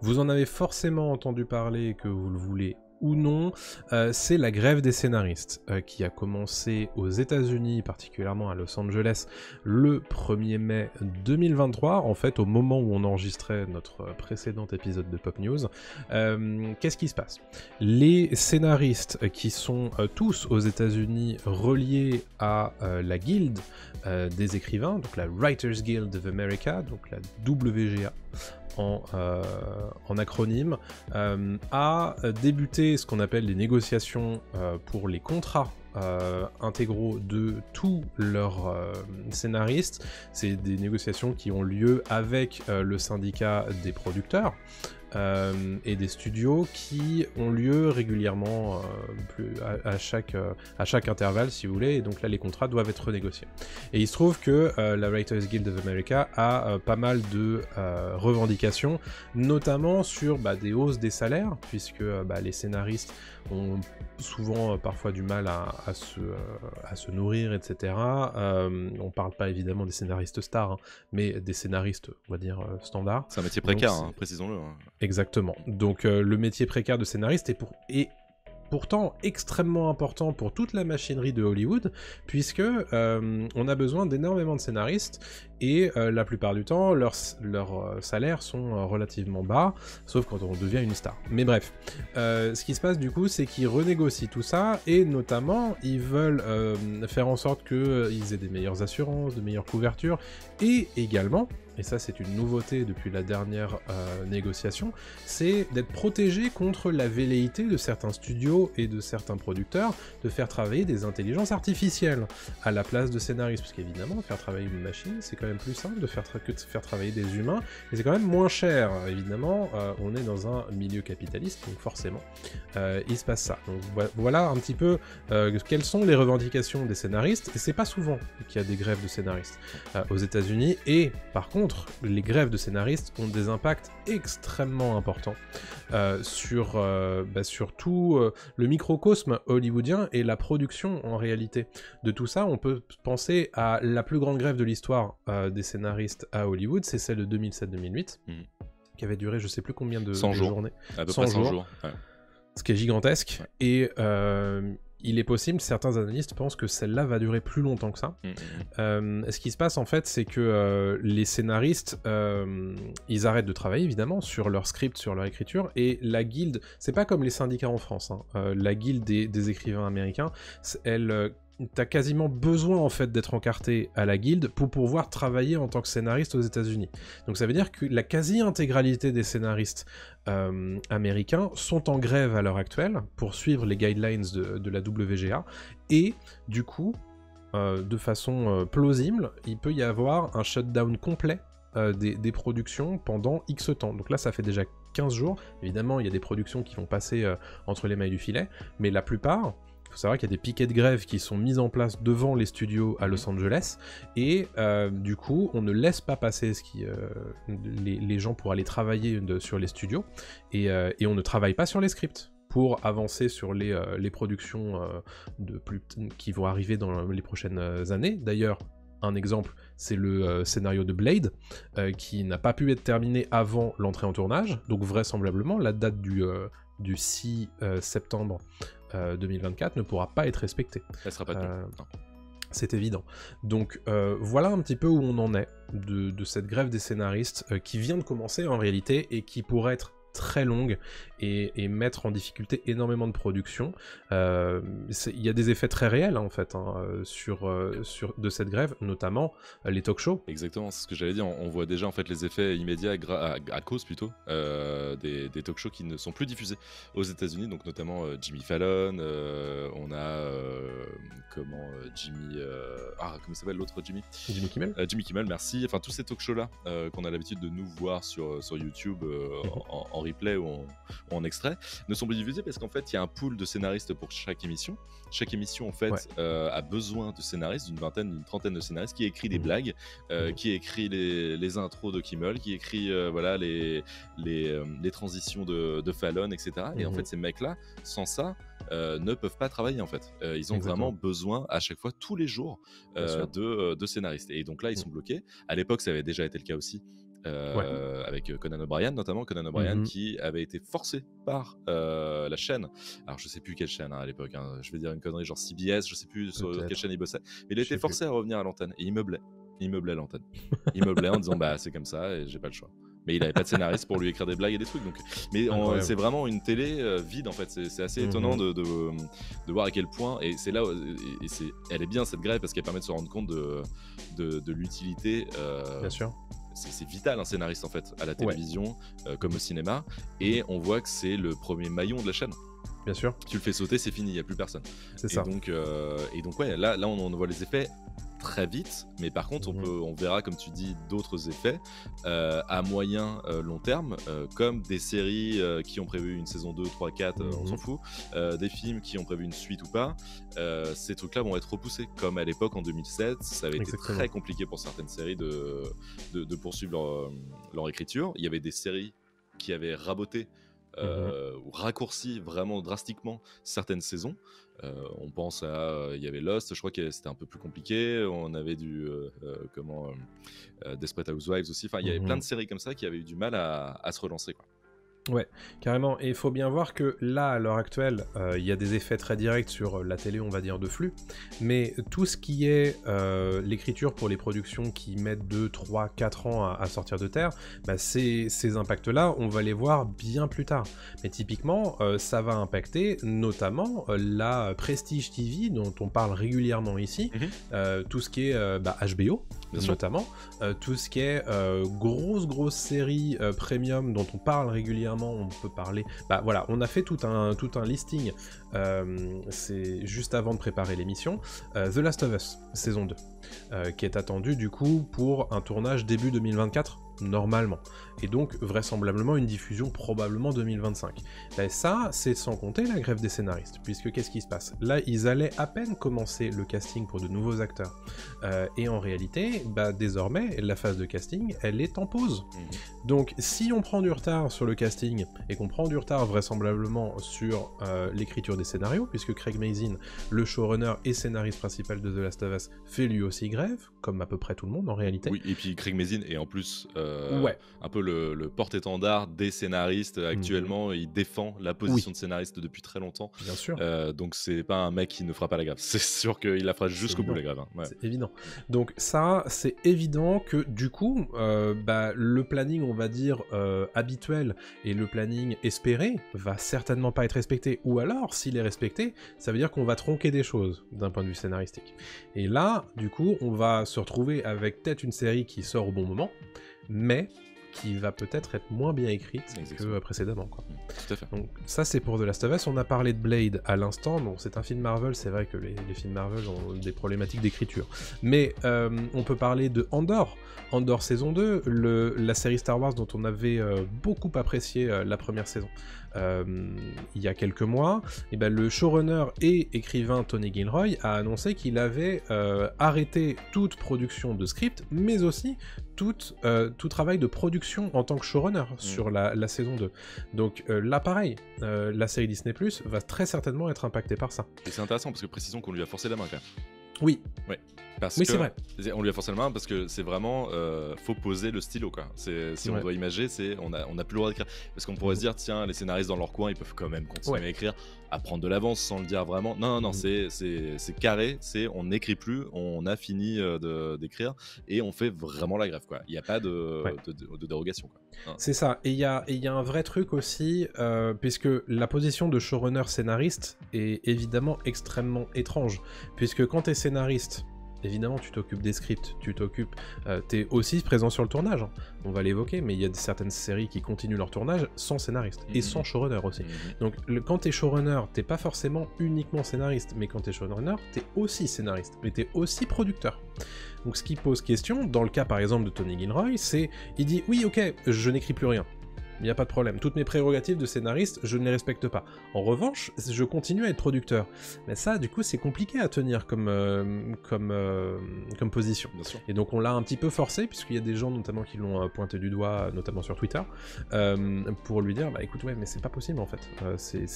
Vous en avez forcément entendu parler, que vous le voulez ou non, c'est la grève des scénaristes qui a commencé aux États-Unis, particulièrement à Los Angeles, le 1er mai 2023, en fait au moment où on enregistrait notre précédent épisode de Pop News. Qu'est-ce qui se passe? Les scénaristes qui sont tous aux États-Unis reliés à la guilde des écrivains, donc la Writers Guild of America, donc la WGA, en acronyme, a débuté ce qu'on appelle les négociations pour les contrats intégraux de tous leurs scénaristes. C'est des négociations qui ont lieu avec le syndicat des producteurs et des studios, qui ont lieu régulièrement à chaque intervalle, si vous voulez, et donc là les contrats doivent être renégociés. Et il se trouve que la Writers Guild of America a pas mal de revendications, notamment sur des hausses des salaires, puisque les scénaristes ont souvent parfois du mal à se nourrir, etc. On parle pas évidemment des scénaristes stars, mais des scénaristes, on va dire, standards. C'est un métier précaire, précisons-le. Exactement. Donc le métier précaire de scénariste est pourtant extrêmement important pour toute la machinerie de Hollywood, puisque on a besoin d'énormément de scénaristes, et la plupart du temps, leurs salaires sont relativement bas, sauf quand on devient une star. Mais bref, ce qui se passe du coup, c'est qu'ils renégocient tout ça, et notamment, ils veulent faire en sorte qu'ils aient des meilleures assurances, de meilleures couvertures, et également, et ça c'est une nouveauté depuis la dernière négociation, c'est d'être protégé contre la velléité de certains studios et de certains producteurs de faire travailler des intelligences artificielles à la place de scénaristes, parce qu'évidemment, faire travailler une machine, c'est quand même plus simple que de faire travailler des humains, et c'est quand même moins cher. Évidemment, on est dans un milieu capitaliste, donc forcément, il se passe ça. Donc voilà un petit peu quelles sont les revendications des scénaristes, et c'est pas souvent qu'il y a des grèves de scénaristes aux États-Unis, et par contre, les grèves de scénaristes ont des impacts extrêmement importants sur tout le microcosme hollywoodien et la production en réalité de tout ça. On peut penser à la plus grande grève de l'histoire des scénaristes à Hollywood, c'est celle de 2007-2008, qui avait duré je sais plus combien de journées. À peu près 100 jours. Ouais. Ce qui est gigantesque, ouais. Et il est possible, certains analystes pensent que celle-là va durer plus longtemps que ça. Ce qui se passe en fait, c'est que les scénaristes, ils arrêtent de travailler évidemment sur leur script, sur leur écriture, et la guilde, c'est pas comme les syndicats en France, la guilde des écrivains américains, elle... T'as quasiment besoin en fait d'être encarté à la guilde pour pouvoir travailler en tant que scénariste aux États-Unis. Donc ça veut dire que la quasi-intégralité des scénaristes américains sont en grève à l'heure actuelle pour suivre les guidelines de la WGA, et du coup, de façon plausible, il peut y avoir un shutdown complet des productions pendant X temps. Donc là, ça fait déjà 15 jours. Évidemment, il y a des productions qui vont passer entre les mailles du filet, mais la plupart... Il faut savoir qu'il y a des piquets de grève qui sont mis en place devant les studios à Los Angeles, et du coup, on ne laisse pas passer les gens pour aller travailler sur les studios, et on ne travaille pas sur les scripts pour avancer sur les productions qui vont arriver dans les prochaines années. D'ailleurs, un exemple, c'est le scénario de Blade, qui n'a pas pu être terminé avant l'entrée en tournage, donc vraisemblablement, la date du 6 septembre 2024 ne pourra pas être respectée. Elle sera pas tenue. C'est évident. Donc voilà un petit peu où on en est de cette grève des scénaristes qui vient de commencer en réalité, et qui pourrait être très longue et mettre en difficulté énormément de production. Il y a des effets très réels en fait de cette grève, notamment les talk-shows. Exactement, c'est ce que j'allais dire. On voit déjà en fait les effets immédiats à cause plutôt des talk-shows qui ne sont plus diffusés aux États-Unis, donc notamment Jimmy Fallon. On a comment il s'appelle l'autre Jimmy Kimmel. Jimmy Kimmel, merci. Enfin tous ces talk-shows là qu'on a l'habitude de nous voir sur YouTube en replay ou en extrait, ne sont plus diffusés parce qu'en fait il y a un pool de scénaristes pour chaque émission. Chaque émission en fait a besoin de scénaristes, d'une vingtaine, d'une trentaine de scénaristes, qui écrit des blagues, qui écrit les intros de Kimmel, qui écrit les transitions de Fallon, etc. Et en fait ces mecs là, sans ça, ne peuvent pas travailler en fait. Ils ont vraiment besoin à chaque fois, tous les jours, de scénaristes. Et donc là ils sont bloqués. À l'époque ça avait déjà été le cas aussi avec Conan O'Brien notamment, Conan O'Brien qui avait été forcé par la chaîne, alors je sais plus quelle chaîne à l'époque, je vais dire une connerie genre CBS, je sais plus sur quelle chaîne il bossait, mais il a été forcé à revenir à l'antenne et il meublait l'antenne, il meublait en disant bah c'est comme ça et j'ai pas le choix. Mais il avait pas de scénariste pour lui écrire des blagues et des trucs, donc mais c'est vraiment une télé vide en fait, c'est assez étonnant de voir à quel point, et c'est là elle est bien cette grève parce qu'elle permet de se rendre compte de l'utilité. Bien sûr. C'est vital un scénariste en fait à la télévision comme au cinéma, et on voit que c'est le premier maillon de la chaîne. Bien sûr. Tu le fais sauter, c'est fini, il n'y a plus personne. C'est ça. Donc ouais, là on voit les effets très vite, mais par contre on verra, comme tu dis, d'autres effets à moyen long terme, comme des séries qui ont prévu une saison 2, 3, 4, on s'en fout, des films qui ont prévu une suite ou pas, ces trucs là vont être repoussés, comme à l'époque en 2007 ça avait été très compliqué pour certaines séries de poursuivre leur écriture. Il y avait des séries qui avaient raboté ou raccourci vraiment drastiquement certaines saisons. On pense à, il y avait Lost, je crois que c'était un peu plus compliqué. On avait Desperate Housewives aussi. Enfin, il y avait plein de séries comme ça qui avaient eu du mal à se relancer, quoi. Ouais, carrément. Et il faut bien voir que là, à l'heure actuelle, il y a des effets très directs sur la télé, on va dire, de flux. Mais tout ce qui est l'écriture pour les productions qui mettent 2, 3, 4 ans à sortir de terre, bah ces impacts-là, on va les voir bien plus tard. Mais typiquement, ça va impacter notamment la Prestige TV, dont on parle régulièrement ici, tout ce qui est HBO, notamment, tout ce qui est grosse série premium dont on parle régulièrement. On peut parler, bah voilà, on a fait tout un listing, c'est juste avant de préparer l'émission, The Last of Us saison 2 qui est attendu du coup pour un tournage début 2024 normalement, et donc vraisemblablement une diffusion probablement 2025. Et ça, c'est sans compter la grève des scénaristes, puisque qu'est-ce qui se passe? Là, ils allaient à peine commencer le casting pour de nouveaux acteurs, et en réalité, bah, désormais, la phase de casting, elle est en pause. Donc, si on prend du retard sur le casting, et qu'on prend du retard vraisemblablement sur l'écriture des scénarios, puisque Craig Mazin, le showrunner et scénariste principal de The Last of Us, fait lui aussi grève, comme à peu près tout le monde en réalité. Oui, et puis Craig Mazin est en plus un peu le porte-étendard des scénaristes actuellement. Il défend la position de scénariste depuis très longtemps. Bien sûr. Donc c'est pas un mec qui ne fera pas la grève. C'est sûr qu'il la fera jusqu'au bout, la grève. Ouais. C'est évident. Donc ça, c'est évident que du coup, le planning, on va dire, habituel et le planning espéré va certainement pas être respecté. Ou alors, s'il est respecté, ça veut dire qu'on va tronquer des choses d'un point de vue scénaristique. Et là, du coup, on va se retrouver avec peut-être une série qui sort au bon moment, mais qui va peut-être être moins bien écrite que précédemment, quoi. Tout à fait. Donc ça, c'est pour The Last of Us. On a parlé de Blade à l'instant. Bon, c'est un film Marvel, c'est vrai que les films Marvel ont des problématiques d'écriture. Mais on peut parler de Andor saison 2, la série Star Wars dont on avait beaucoup apprécié la première saison. Il y a quelques mois, et le showrunner et écrivain Tony Gilroy a annoncé qu'il avait arrêté toute production de script, mais aussi tout travail de production en tant que showrunner sur la saison 2. Donc là pareil, la série Disney+, va très certainement être impactée par ça. Et c'est intéressant parce que précisons qu'on lui a forcé la main quand même. Oui. Ouais. Oui, c'est vrai. On lui a forcé la main parce que c'est vraiment faut poser le stylo, quoi. Si on doit imager, on a plus le droit d'écrire, parce qu'on pourrait se dire tiens, les scénaristes dans leur coin ils peuvent quand même continuer à écrire, à prendre de l'avance sans le dire vraiment. Non, c'est carré, on n'écrit plus, on a fini d'écrire et on fait vraiment la grève, quoi. Il n'y a pas de dérogation, quoi. C'est ça. Et il y a un vrai truc aussi, puisque la position de showrunner scénariste est évidemment extrêmement étrange, puisque quand t'es scénariste, évidemment, tu t'occupes des scripts, t'es aussi présent sur le tournage, hein. On va l'évoquer, mais il y a certaines séries qui continuent leur tournage sans scénariste, et sans showrunner aussi. Donc, quand t'es showrunner, t'es pas forcément uniquement scénariste, mais quand t'es showrunner, t'es aussi scénariste, mais t'es aussi producteur. Donc, ce qui pose question, dans le cas par exemple de Tony Gilroy, c'est, il dit, oui, ok, je n'écris plus rien. il n'y a pas de problème. Toutes mes prérogatives de scénariste, je ne les respecte pas. En revanche, je continue à être producteur. Mais ça, du coup, c'est compliqué à tenir comme position. Bien sûr. Et donc, on l'a un petit peu forcé, puisqu'il y a des gens notamment qui l'ont pointé du doigt, notamment sur Twitter, pour lui dire, bah écoute, ouais, mais c'est pas possible en fait. C'est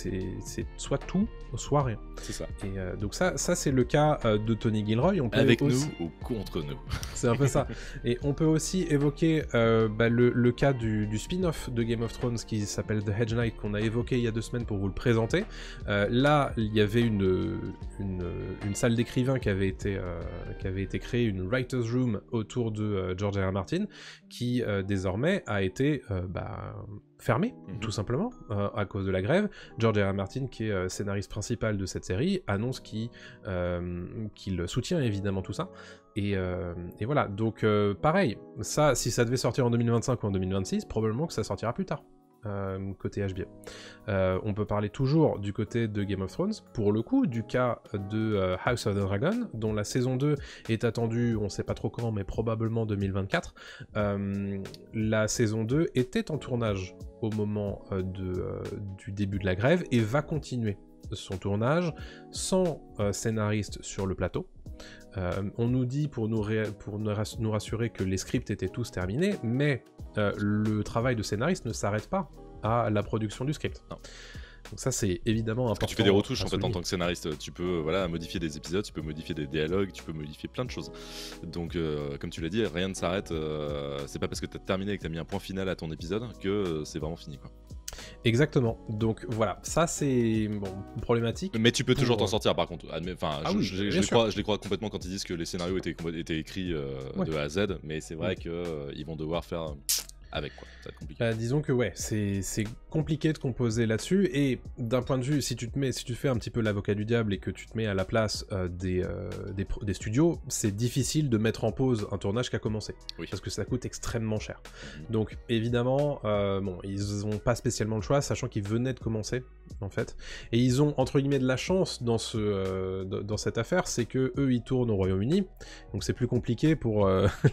soit tout, soit rien. C'est ça. Et donc ça c'est le cas de Tony Gilroy. On peut avec aussi... nous ou contre nous. C'est un peu ça. Et on peut aussi évoquer le cas du spin-off de Game of Thrones qui s'appelle The Hedge Knight, qu'on a évoqué il y a 2 semaines pour vous le présenter. Là, il y avait une salle d'écrivains qui avait été créée, une writer's room autour de George R. R. Martin, qui désormais a été fermé, tout simplement, à cause de la grève. George R. R. Martin, qui est scénariste principal de cette série, annonce qu'il soutient évidemment tout ça. Et voilà, donc pareil, ça, si ça devait sortir en 2025 ou en 2026, probablement que ça sortira plus tard. Côté HBO. On peut parler toujours du côté de Game of Thrones, pour le coup, du cas de House of the Dragon, dont la saison 2 est attendue, on sait pas trop quand, mais probablement 2024. La saison 2 était en tournage au moment du début de la grève, et va continuer son tournage sans scénariste sur le plateau. On nous dit pour nous rassurer que les scripts étaient tous terminés, mais le travail de scénariste ne s'arrête pas à la production du script. Non. Donc ça c'est évidemment important. Parce que tu fais des retouches en fait en tant que scénariste, tu peux modifier des épisodes, tu peux modifier des dialogues, tu peux modifier plein de choses. Donc comme tu l'as dit, rien ne s'arrête, c'est pas parce que tu as terminé et que tu as mis un point final à ton épisode que c'est vraiment fini quoi. Exactement, donc voilà, ça c'est problématique. Mais tu peux toujours t'en sortir par contre. Je les crois complètement quand ils disent que les scénarios étaient écrits de A à Z, mais c'est vrai qu'ils vont devoir faire avec quoi, ça va être compliqué. Disons que c'est compliqué de composer là-dessus, et d'un point de vue, si tu fais un petit peu l'avocat du diable et que tu te mets à la place des studios, c'est difficile de mettre en pause un tournage qui a commencé, parce que ça coûte extrêmement cher. Donc évidemment, ils ont pas spécialement le choix, sachant qu'ils venaient de commencer en fait, et ils ont entre guillemets de la chance dans cette affaire, c'est que eux ils tournent au Royaume-Uni, donc c'est plus compliqué pour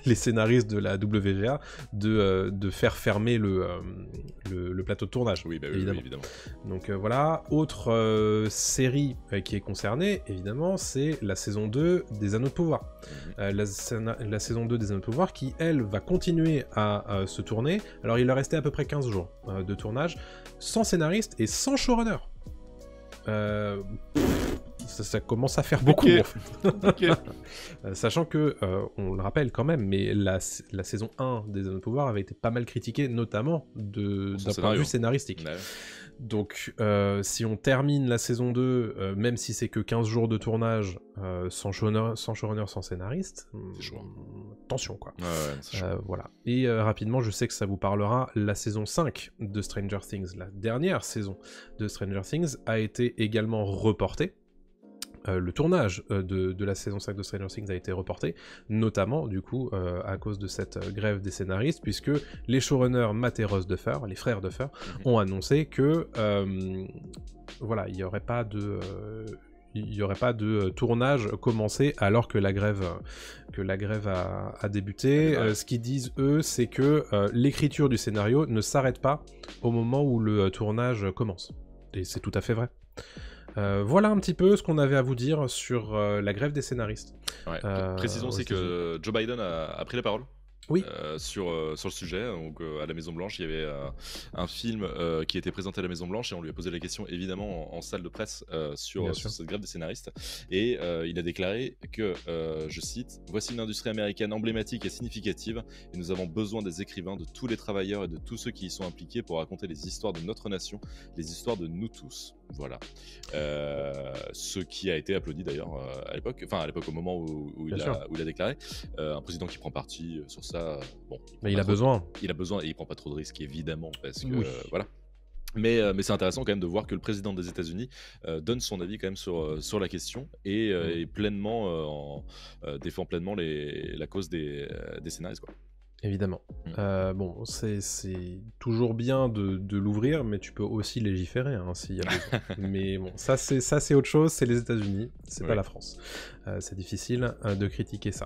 les scénaristes de la WGA de faire fermer le plateau de tournage. Oui, évidemment. Donc voilà, autre série qui est concernée, évidemment, c'est la saison 2 des Anneaux de Pouvoir. La saison 2 des Anneaux de Pouvoir qui, elle, va continuer à se tourner. Alors il leur restait à peu près 15 jours de tournage, sans scénariste et sans showrunner. Ça commence à faire beaucoup en fait. Sachant que, on le rappelle quand même, mais la saison 1 des Anneaux de Pouvoir avait été pas mal critiquée, notamment d'un point de vue scénaristique. Ouais. Donc si on termine la saison 2, même si c'est que 15 jours de tournage, sans showrunner, sans scénariste, attention quoi. Voilà. Et rapidement, je sais que ça vous parlera, la saison 5 de Stranger Things, la dernière saison de Stranger Things, a été également reportée. Le tournage de la saison 5 de Stranger Things a été reporté, notamment du coup à cause de cette grève des scénaristes, puisque les showrunners Matt et Ross Duffer, les frères Duffer, ont annoncé que il n'y aurait pas de tournage commencé alors que la grève a débuté. Ce qu'ils disent eux, c'est que l'écriture du scénario ne s'arrête pas au moment où le tournage commence, et c'est tout à fait vrai. Voilà un petit peu ce qu'on avait à vous dire sur la grève des scénaristes. Précisons aussi que Joe Biden a pris la parole. Oui. Sur le sujet. Donc à la Maison Blanche, il y avait un film qui était présenté à la Maison Blanche, et on lui a posé la question évidemment en salle de presse sur cette grève des scénaristes, et il a déclaré que, je cite, « Voici une industrie américaine emblématique et significative, et nous avons besoin des écrivains, de tous les travailleurs et de tous ceux qui y sont impliqués pour raconter les histoires de notre nation, les histoires de nous tous. » Voilà. Ce qui a été applaudi d'ailleurs à l'époque au moment où il a déclaré. Un président qui prend parti sur ça, mais il a besoin et il prend pas trop de risques évidemment, parce que voilà. Mais c'est intéressant quand même de voir que le président des États-Unis donne son avis quand même sur la question, et défend pleinement la cause des scénaristes quoi. Évidemment. C'est toujours bien de l'ouvrir, mais tu peux aussi légiférer s'il y a besoin. Mais bon, ça c'est autre chose, c'est les États-Unis, c'est pas la France. C'est difficile de critiquer ça.